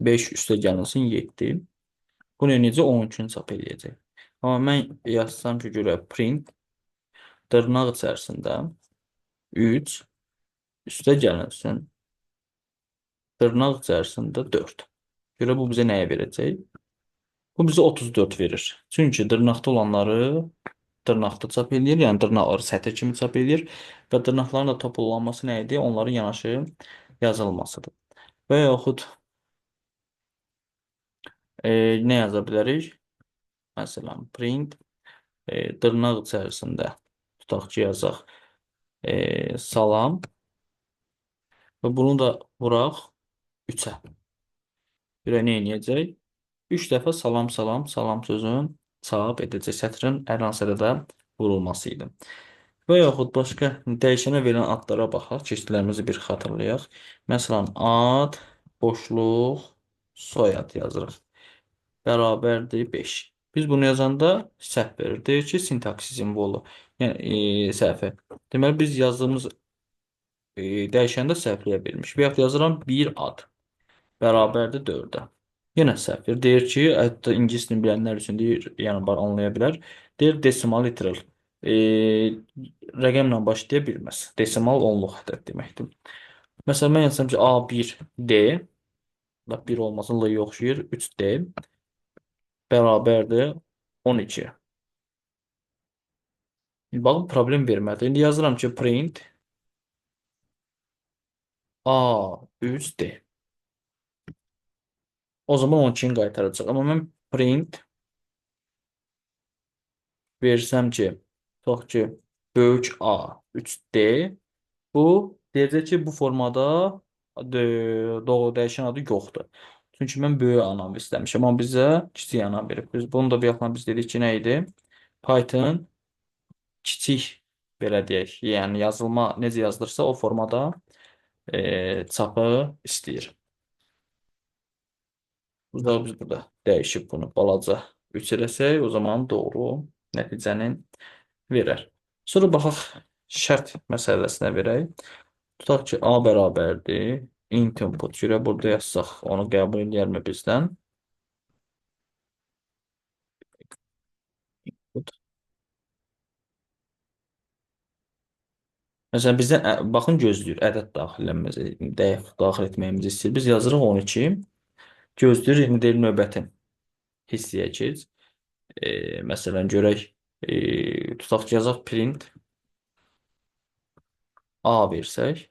5 üstə gəlinsin 7. Bu necə 13-ünü çap edəcək. Amma mən yazsam ki, görə print dırnaq içərisində 3 üstə gəlinsin dırnaq içərisində 4. Görə bu bizə nəyə verəcək? Bu bizə 34 verir. Çünki dırnaqda olanları dırnaqda çap edir, yəni dırnaqları sətr kimi çap edir və dırnaqların da toplanması nə idi? Onların yanaşı yazılmasıdır. Və yaxud nə yaza bilərik? Məsələn, print dırnaq içərisində tutaq ki, yazaq salam və bunu da vuraq 3-ə. Görə nə edəcək? 3 dəfə salam, salam, salam sözün çap edəcək sətrin hər hansıda da vurulması idi. Və yaxud başqa dəyişənə verilən adlara baxaq, keçdiklərimizi bir xatırlayaq. Məsələn, ad, boşluq, soyad yazırıq. Bərabərdir 5. Biz bunu yazanda səhv verir. Deyir ki, sintaksi simvolu. Yəni, səhvi. Deməli, biz yazdığımız dəyişəndə səhvləyə bilmiş. Və yaxud yazıram 1 ad bərabərdir 4-ə. Yenə səhv verir. Deyir ki, hətta ingilis dilini bilənlər üçün deyir, yəni anlaya bilər. Deyir decimal literal. Rəqəmlə başlaya bilməz. Desimal onluq ədəd deməkdir. Məsələn, mən yazsam ki, A1D, 1 olmasın, L-ya oxşayır, 3D bərabərdir 12. Baxın, problem vermədi. İndi yazıram ki, print A3D. O zaman 12-ni qaytaracaq. Amma mən print versəm ki, tutaq ki, böyük A 3D, bu deyəcək ki, bu formada doğru dəyişən adı yoxdur. Çünki mən böyük anam istəmişəm, amma bizə kiçik anam verib. Biz bunu da bir yaxdan biz dedik ki, nə idi? Python kiçik belə deyək, yəni yazılma necə yazılırsa o formada çapı istəyir. Biz burada dəyişib bunu balaca 3 eləsək, o zaman doğru nəticəni verər. Sonra baxaq şərt məsələsinə verək. Tutaq ki, A bərabərdir int input. Görə burada yazsaq, onu qəbul edərmi bizdən? Məsələn, bizdən baxın gözləyir, ədəd daxil etməyimizi istəyir. Biz yazırıq 12, gözləyir, indi deyil növbəti hissəyə keç. Məsələn, görək, tutaq ki, yazaq print A versək,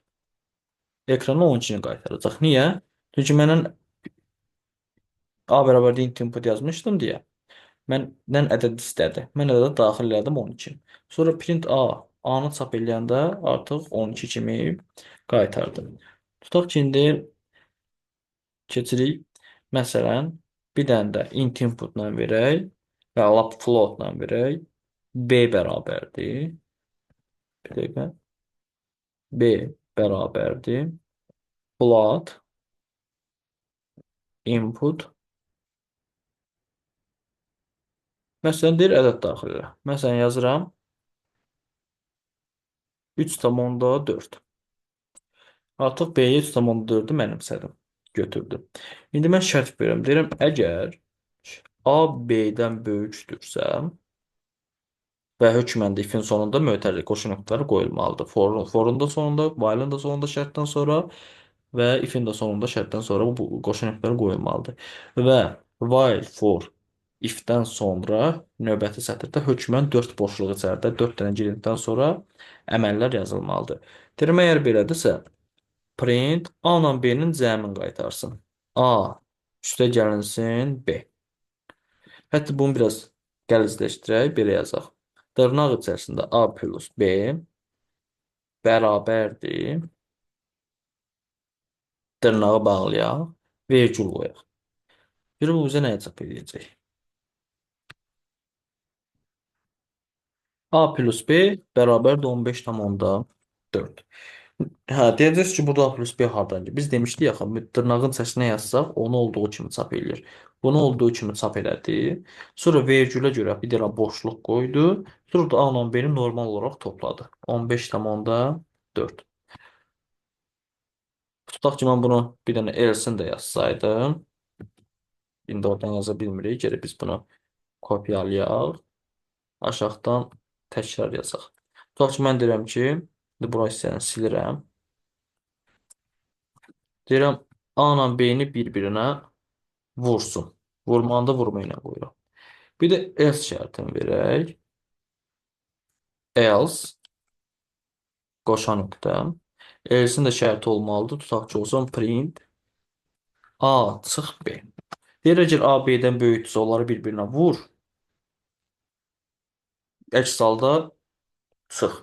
ekrana 12-ni qaytaracaq. Niyə? Çünki məndən A bərabərdir int input yazmışdım deyə. Məndən ədəd istədi. Mən ədədə daxil elədim 12. Sonra print A, A-nı çap eləyəndə artıq 12 kimi qaytardı. Tutaq ki, indi keçirik. Məsələn, bir dənə də int inputla verək və lap floatla verək. B bərabərdir. Bir dəqiqə. B bərabərdir. Float input. Məsələn, deyir ədəd daxil elə. Məsələn, yazıram 3,4. Artıq B-yə 3,4-ü mənimsədim. Götürdüm. İndi mən şərt verirəm. Deyirəm, əgər A B-dən böyükdürsə və hökmən də ifin sonunda mötərizə qoşu nöqtələri qoyulmalıdır. Forun da sonunda, while-ın da sonunda şərtdən sonra və ifin də sonunda şərtdən sonra bu qoşu nöqtələri qoyulmalıdır. Və while for if-dən sonra növbəti sətirdə hökmən 4 boşluq içəridə 4 dənə girintdən sonra əməllər yazılmalıdır. Deyirəm, əgər belədirsə, print A ilə B-nin cəmini qaytarsın. A üstə gəlinsin B. Hətta bunu biraz qəlizləşdirək, belə yazaq. Dırnaq içərisində A plus B bərabərdir. Dırnağı bağlayaq, vergül qoyaq. Bir bu bizə nəyə çap edəcək? A plus B bərabərdir 15,4. Hə, deyəcəksiniz ki, burada A plus B hardan gəlir? Biz demişdik axı, dırnağın içərisinə yazsaq, onu olduğu kimi çap eləyir. Bunu olduğu kimi çap elədi. Sonra vergülə görə bir dənə boşluq qoydu. Sonra da A ilə B-ni normal olaraq topladı. 15,4. Tutaq ki, mən bunu bir dənə else-ni də yazsaydım. İndi oradan yaza bilmirik. Gərək biz bunu kopyalayaq. Aşağıdan təkrar yazaq. Tutaq ki, mən deyirəm ki, indi bura hissəni silirəm. Deyirəm, A ilə B-ni bir-birinə vursun. Vurmanı da vurma ilə qoyuram. Bir də else şərtini verək. Else qoşan nöqtə. Else-in də şərti olmalıdır. Tutaq ki, olsun print A çıx B. Deyir, əgər A B-dən böyükdürsə, onları bir-birinə vur. Əks halda çıx.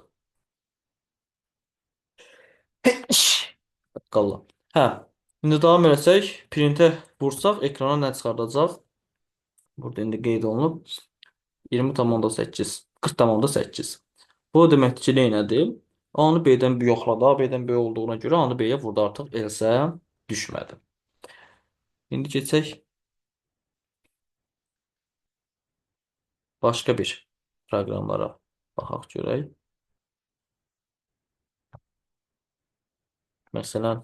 Qalla. Hə. İndi davam etsək, printə vursaq, ekrana nə çıxardacaq? Burada indi qeyd olunub 20,8, 40,8. Bu deməkdir ki, neynədir? A-nı B-dən yoxladı. A B-dən böyük olduğuna görə A-nı B-yə vurdu. Artıq else düşmədi. İndi keçək başqa bir proqramlara baxaq görək. Məsələn,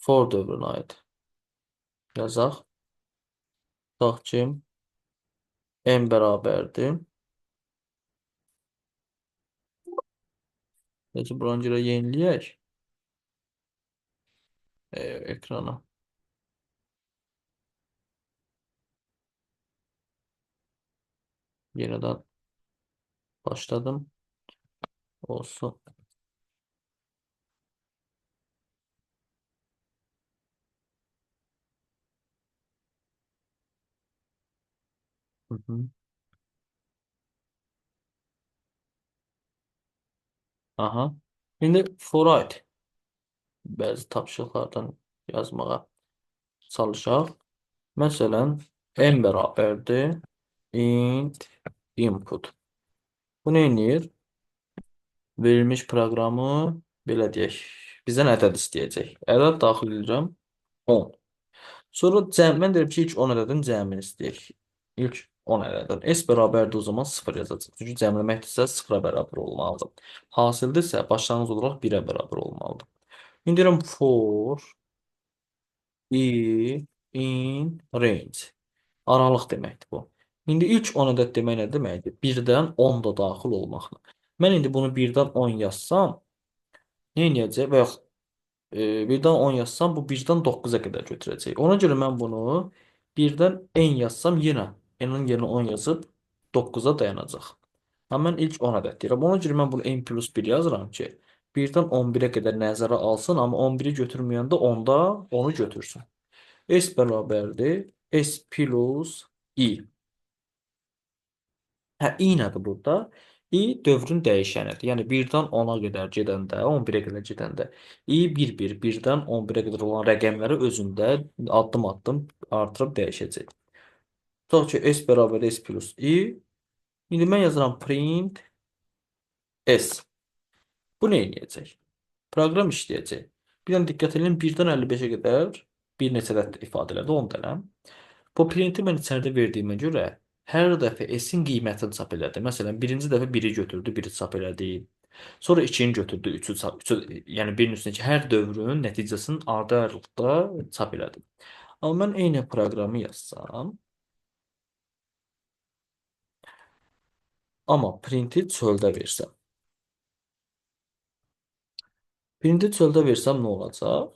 for dövrünə aid yazaq. Tutaq ki, n bərabərdir. Necə buranı görə yeniləyək ekrana. Yenidən başladım. Olsun. Hı -hı. Aha. İndi for aid bəzi tapşırıqlardan yazmağa çalışaq. Məsələn, n bərabərdir int input. Bu nə edir? Verilmiş proqramı belə deyək, bizdən ədəd istəyəcək. Ədəd daxil edirəm 10. Sonra mən deyirəm ki, ilk 10 ədədin cəmini istəyək. İlk 10 ədədin. S bərabərdir, o zaman 0 yazacaq. Çünki cəmləməkdirsə 0-a bərabər olmalıdır. Hasildə isə başlanğıc olaraq 1-ə bərabər olmalıdır. İndi deyirəm for i in range. Aralıq deməkdir bu. İndi ilk 10 ədəd demək nə deməkdir? 1-dən 10 da daxil olmaqla. Mən indi bunu 1-dən 10 yazsam, nə edəcək? Və yox, 1-dən 10 yazsam, bu 1-dən 9-a qədər götürəcək. Ona görə mən bunu 1-dən n yazsam, yenə n-in yerinə 10 yazıb 9-a dayanacaq. Amma mən ilk 10 ədəd deyirəm. Ona görə mən bunu n plus 1 yazıram ki, 1-dən 11-ə qədər nəzərə alsın, amma 11-i götürməyəndə 10-da onu götürsün. S bərabərdir S plus I. Hə, I nədir burada? I dövrün dəyişənidir. Yəni 1-dən 10-a qədər gedəndə, 11-ə qədər gedəndə I 1-1, 1-dən 11-ə qədər olan rəqəmləri özündə addım-addım artırıb dəyişəcək. Tutaq ki, S bərabər S plus I. İndi mən yazıram print S. Bu nə edəcək? Proqram işləyəcək. Bir dənə diqqət edin, 1-dən 55-ə qədər bir neçə ədəd ifadə elədi, 10 dənə. Bu printi mən içəridə verdiyimə görə hər dəfə S-in qiymətini çap elədi. Məsələn, birinci dəfə 1-i götürdü, 1-i çap elədi. Sonra 2-ni götürdü, 3-ü çap, 3-ü, yəni 1-in üstündəki hər dövrün nəticəsini ardı-ardıqda çap elədi. Amma mən eyni proqramı yazsam, amma printi çöldə versəm. Printi çöldə versəm nə olacaq?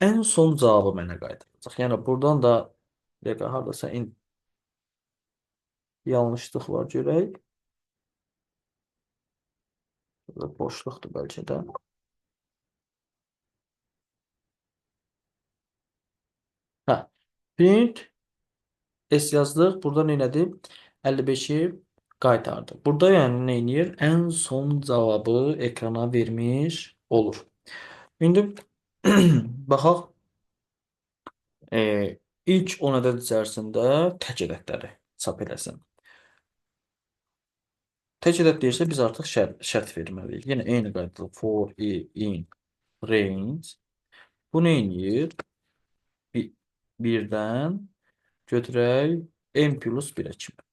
Ən son cavabı mənə qaytaracaq. Yəni buradan da bir dəqiqə hardasa yanlışlıq var görək. Burada boşluqdur bəlkə də. Hə. Print S yazdıq. Burada nə elədi? 55-i qaytardı. Burada yəni nə edir? Ən son cavabı ekrana vermiş olur. İndi baxaq e, ilk 10 ədəd içərisində tək ədədləri çap eləsin. Tək ədəd deyirsə biz artıq şərt verməliyik. Yenə eyni qaydada for i in range. Bu nə edir? Birdən götürək n plus 1-ə kimi.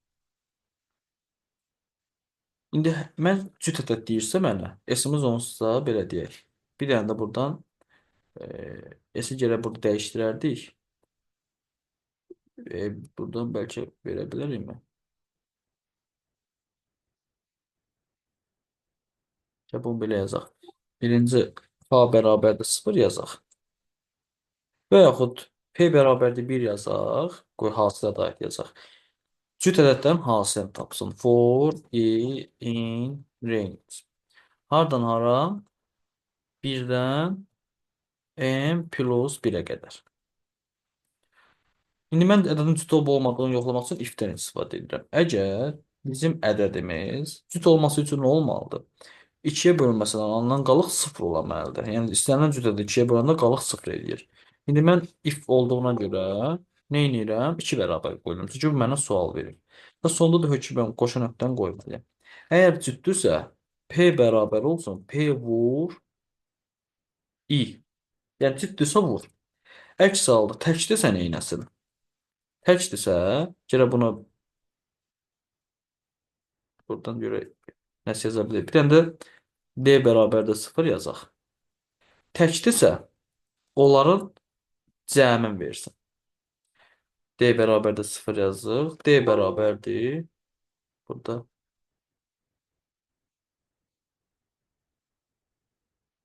İndi mən cüt ədəd deyirsə mənə, s-imiz onsuzsa belə deyək. Bir dənə də buradan s-i gərək burada dəyişdirərdik. Buradan bəlkə verə bilərikmi? Bunu belə yazaq. Birinci a bərabərdir 0 yazaq. Və yaxud p bərabərdir 1 yazaq. Qoy hasilə da aid yazaq. Cüt ədədlərin hasilini tapsın. For i in range. Hardan hara? 1-dən n plus 1-ə qədər. İndi mən ədədin cüt olub olmadığını yoxlamaq üçün if-dən istifadə edirəm. Əgər bizim ədədimiz cüt olması üçün nə olmalıdır? 2-yə bölünməsindən alınan qalıq 0 olmalıdır. Yəni istənilən cüt ədəd 2-yə böləndə qalıq 0 eləyir. İndi mən if olduğuna görə nə edirəm? 2 bərabər qoyuram. Çünki bu mənə sual verir. Və sonda da hökmən qoşan ötdən qoymalıyam. Əgər cütdürsə p bərabər olsun. P vur i. Yəni cütdürsə vur. Əks halda təkdirsə neynəsin? Təkdirsə, gələ bunu buradan görək nəsə yaza bilir. Bir dənə də d bərabərdir 0 yazaq. Təkdirsə, onların cəmin versin. D bərabərdir 0 yazıq. D bərabərdir. Burada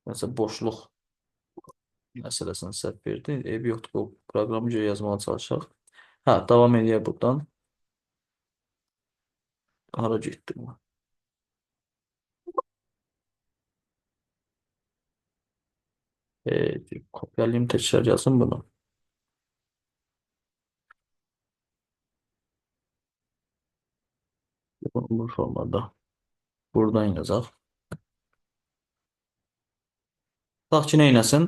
məsələn boşluq məsələsini səhv verdi. Eybi yoxdur, bu proqramı yazmağa çalışaq. Hə, davam edək buradan. Hara getdim? Kopyalayayım, təkrar yazım bunu. Bu formada. Buradan yazaq. Bax ki, nə eləsin?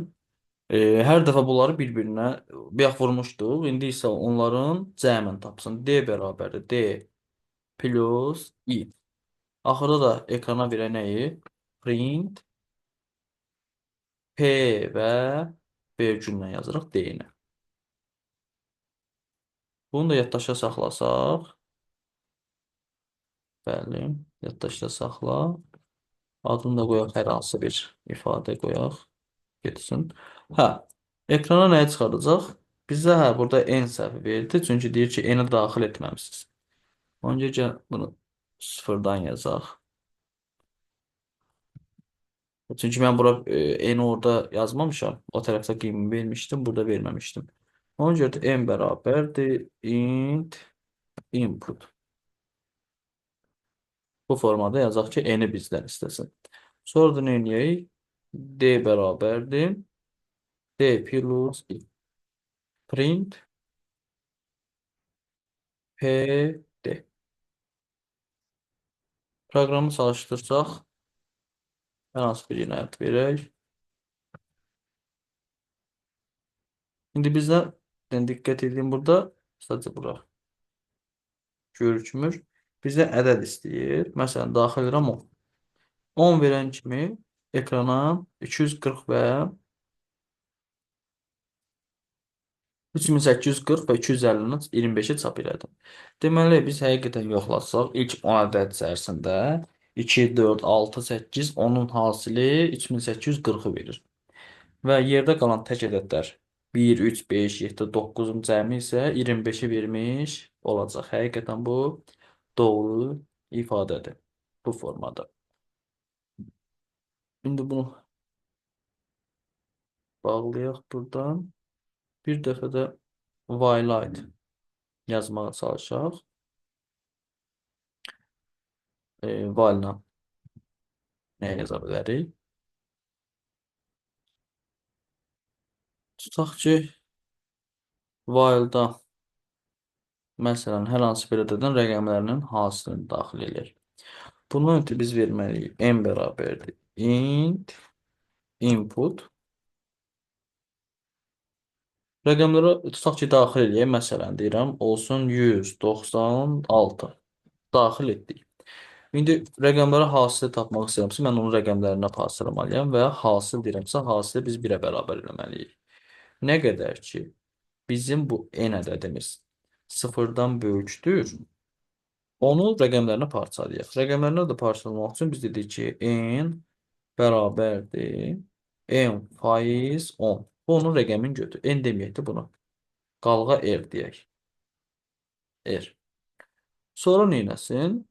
Hər dəfə bunları bir-birinə bayaq vurmuşduq. İndi isə onların cəmini tapsın. D bərabərdir. D plus i. Axırda da ekrana verən nəyi? Print P və vergüllə yazırıq D-ni. Bunu da yaddaşa saxlasaq. Bəli, yaddaşda saxla. Adını da qoyaq, hər hansı bir ifadə qoyaq. Getsin. Hə, ekrana nəyi çıxardacaq? Bizə burada n səhvi verdi. Çünki deyir ki, n-i daxil etməmişsiniz. Onca gəl bunu sıfırdan yazaq. Çünki mən bura n-i orada yazmamışam. O tərəfdə qiymini vermişdim, burada verməmişdim. Ona görə də n bərabərdir int input. Bu formada yazaq ki, n-i bizdən istəsin. Sonra da nə edəyik? D bərabərdir D plus i. Print P D. Proqramı çalışdırsaq hər hansı bir inayət verək. İndi bizdə diqqət edin burada sadəcə bura görükmür. Bizdə ədəd istəyir. Məsələn, daxil edirəm 10. 10 verən kimi ekrana 240 və 3840 və 250-ni 25-ə çap elədim. Deməli, biz həqiqətən yoxlasaq, ilk 10 ədəd içərisində 2, 4, 6, 8, onun hasili 3840-ı verir. Və yerdə qalan tək ədədlər 1, 3, 5, 7, 9-un cəmi isə 25-i vermiş olacaq. Həqiqətən bu doğru ifadədir bu formada. İndi bunu bağlayaq buradan. Bir dəfə də while yazmağa çalışaq. While-la nə yaza bilərik? Tutaq ki, while-da məsələn, hər hansı bir ədədin rəqəmlərinin hasilini daxil edir. Bunun ötürü biz verməliyik. N bərabərdir. Int input. Rəqəmləri tutaq ki, daxil eləyək. Məsələn, deyirəm, olsun 196. Daxil etdik. İndi rəqəmlərə hasili tapmaq istəyirəmsə, mən onun rəqəmlərinə parçalamalıyam və hasil deyirəmsə, hasili biz 1-ə bərabər eləməliyik. Nə qədər ki, bizim bu n ədədimiz sıfırdan böyükdür, onu rəqəmlərinə parçalayaq. Rəqəmlərinə də parçalamaq üçün biz dedik ki, n bərabərdir n faiz 10. Bu onun rəqəmin götür. N deməyək də bunu. Qalğa r deyək. R. Sonra neynəsin?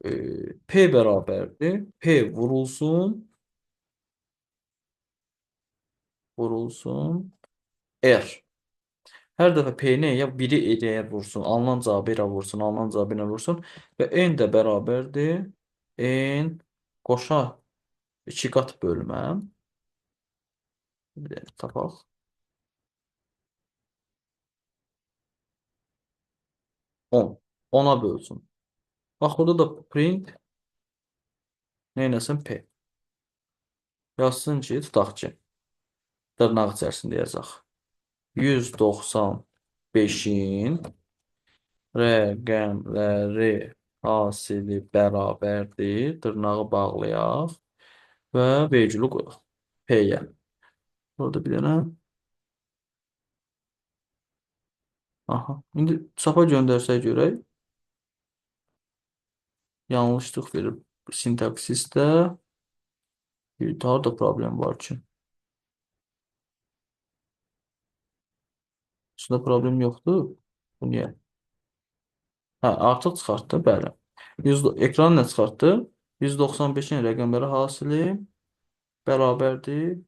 P bərabərdir. P vurulsun R. Hər dəfə P-ni ya 1-i eləyə vursun, alınan cavabı ilə vursun, alınan cavabı ilə vursun və N də bərabərdir. N qoşa 2 qat bölmə. Bir dəqiqə tapaq. On. 10-a bölsün. Bax, burada da print neynəsin? P. Yazsın ki, tutaq ki, dırnaq içərisində yazaq. 195-in rəqəmləri hasili bərabərdir. Dırnağı bağlayaq və vergülü qoyaq. P-yə. Burada bir dənə. Aha. İndi çapa göndərsək görək. Yanlışlıq verir sintaksisdə. Daha da problem var ki. Üstündə problem yoxdur. Bu niyə? Hə, artıq çıxartdı, bəli. Ekran nə çıxartdı? 195-in rəqəmləri hasili bərabərdir.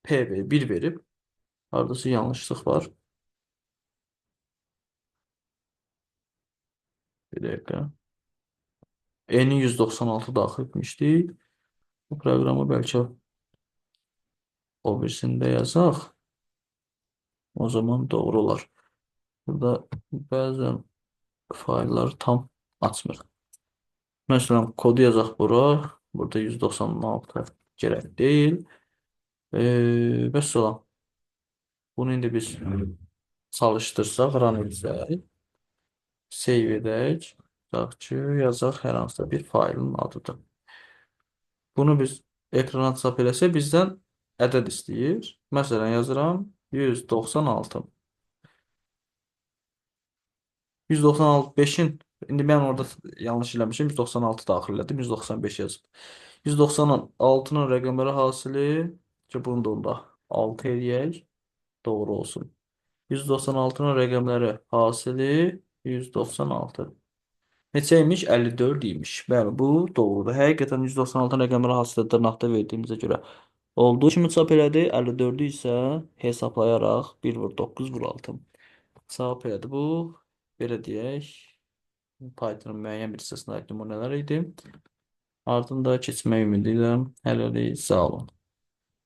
P verib, 1 verib. Haradasa yanlışlıq var. Bir dəqiqə. N-i 196 daxil etmişdik. Bu proqramı bəlkə o birisində yazaq. O zaman doğru olar. Burada bəzən fayllar tam açmır. Məsələn, kodu yazaq bura. Burada 196 gərək deyil. Bəs salam. Bunu indi biz çalışdırsaq, run etsək, save edək. Tutaq ki, yazaq hər hansısa bir faylın adıdır. Bunu biz ekrana çap eləsək, bizdən ədəd istəyir. Məsələn, yazıram 196. 195-in, indi mən orada yanlış eləmişim, 196 daxil elədim, 195 yazıb. 196-nın rəqəmləri hasili ki, bunu da onda 6 eləyək, doğru olsun. 196-nın rəqəmləri hasili 196. Neçəymiş? 54 imiş. Bəli, bu doğrudur. Həqiqətən 196 rəqəmləri hasılı dırnaqda verdiyimizə görə olduğu kimi çap elədi. 54-ü isə hesablayaraq 1 vur 9 vur 6 çap elədi. Bu, belə deyək, Python-un müəyyən bir hissəsinə aid nümunələr idi. Ardında keçmək ümidi ilə hələlik sağ olun.